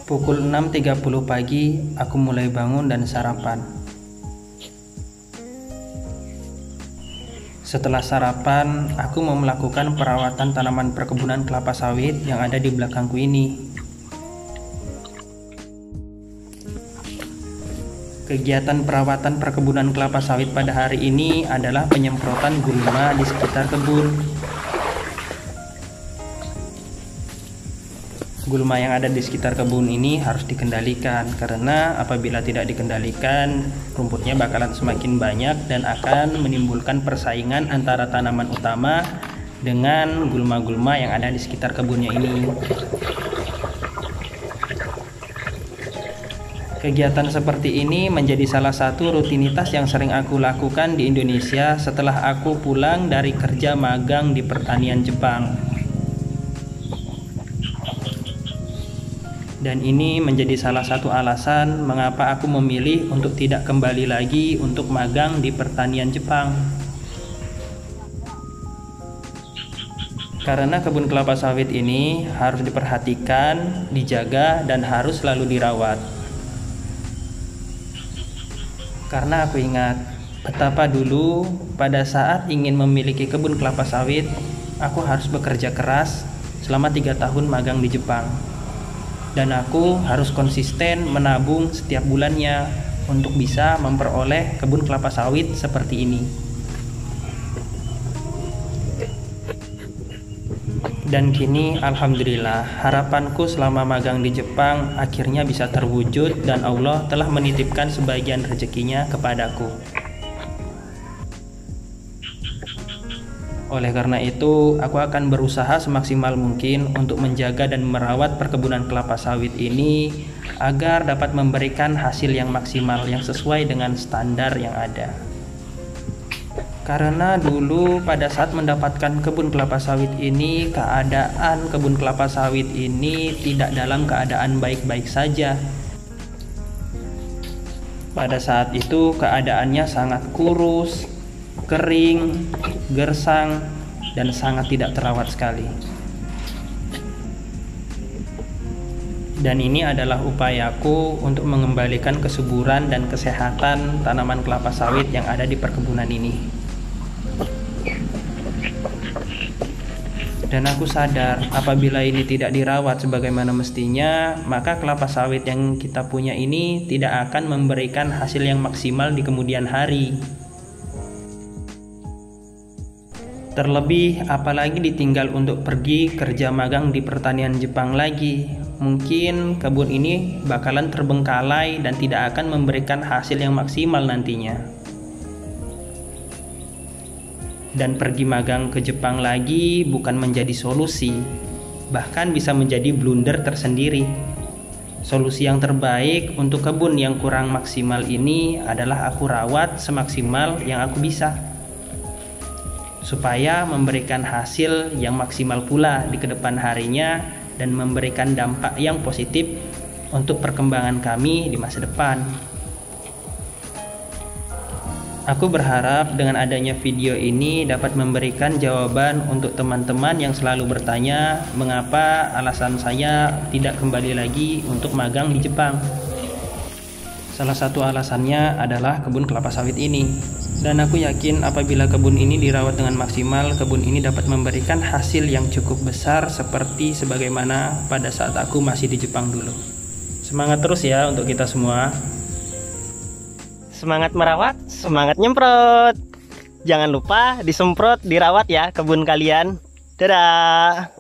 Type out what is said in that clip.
Pukul 6.30 pagi, aku mulai bangun dan sarapan. Setelah sarapan, aku mau melakukan perawatan tanaman perkebunan kelapa sawit yang ada di belakangku ini. Kegiatan perawatan perkebunan kelapa sawit pada hari ini adalah penyemprotan gulma di sekitar kebun. Gulma yang ada di sekitar kebun ini harus dikendalikan, karena apabila tidak dikendalikan, rumputnya bakalan semakin banyak dan akan menimbulkan persaingan antara tanaman utama dengan gulma-gulma yang ada di sekitar kebunnya ini. Kegiatan seperti ini menjadi salah satu rutinitas yang sering aku lakukan di Indonesia setelah aku pulang dari kerja magang di pertanian Jepang. Dan ini menjadi salah satu alasan mengapa aku memilih untuk tidak kembali lagi untuk magang di pertanian Jepang. Karena kebun kelapa sawit ini harus diperhatikan, dijaga, dan harus selalu dirawat. Karena aku ingat betapa dulu pada saat ingin memiliki kebun kelapa sawit, aku harus bekerja keras selama 3 tahun magang di Jepang. Dan aku harus konsisten menabung setiap bulannya untuk bisa memperoleh kebun kelapa sawit seperti ini. Dan kini alhamdulillah, harapanku selama magang di Jepang akhirnya bisa terwujud dan Allah telah menitipkan sebagian rezekinya kepadaku. Oleh karena itu, aku akan berusaha semaksimal mungkin untuk menjaga dan merawat perkebunan kelapa sawit ini agar dapat memberikan hasil yang maksimal yang sesuai dengan standar yang ada. Karena dulu pada saat mendapatkan kebun kelapa sawit ini, keadaan kebun kelapa sawit ini tidak dalam keadaan baik-baik saja. Pada saat itu keadaannya sangat kurus, kering, gersang, dan sangat tidak terawat sekali. Dan ini adalah upayaku untuk mengembalikan kesuburan dan kesehatan tanaman kelapa sawit yang ada di perkebunan ini. Dan aku sadar apabila ini tidak dirawat sebagaimana mestinya, maka kelapa sawit yang kita punya ini tidak akan memberikan hasil yang maksimal di kemudian hari. Terlebih apalagi ditinggal untuk pergi kerja magang di pertanian Jepang lagi. Mungkin kebun ini bakalan terbengkalai dan tidak akan memberikan hasil yang maksimal nantinya. Dan pergi magang ke Jepang lagi bukan menjadi solusi, bahkan bisa menjadi blunder tersendiri. Solusi yang terbaik untuk kebun yang kurang maksimal ini adalah aku rawat semaksimal yang aku bisa, supaya memberikan hasil yang maksimal pula di kedepan harinya dan memberikan dampak yang positif untuk perkembangan kami di masa depan. Aku berharap dengan adanya video ini dapat memberikan jawaban untuk teman-teman yang selalu bertanya mengapa alasan saya tidak kembali lagi untuk magang di Jepang. Salah satu alasannya adalah kebun kelapa sawit ini. Dan aku yakin apabila kebun ini dirawat dengan maksimal, kebun ini dapat memberikan hasil yang cukup besar seperti sebagaimana pada saat aku masih di Jepang dulu. Semangat terus ya untuk kita semua. Semangat merawat, semangat nyemprot. Jangan lupa disemprot, dirawat ya kebun kalian. Dadah.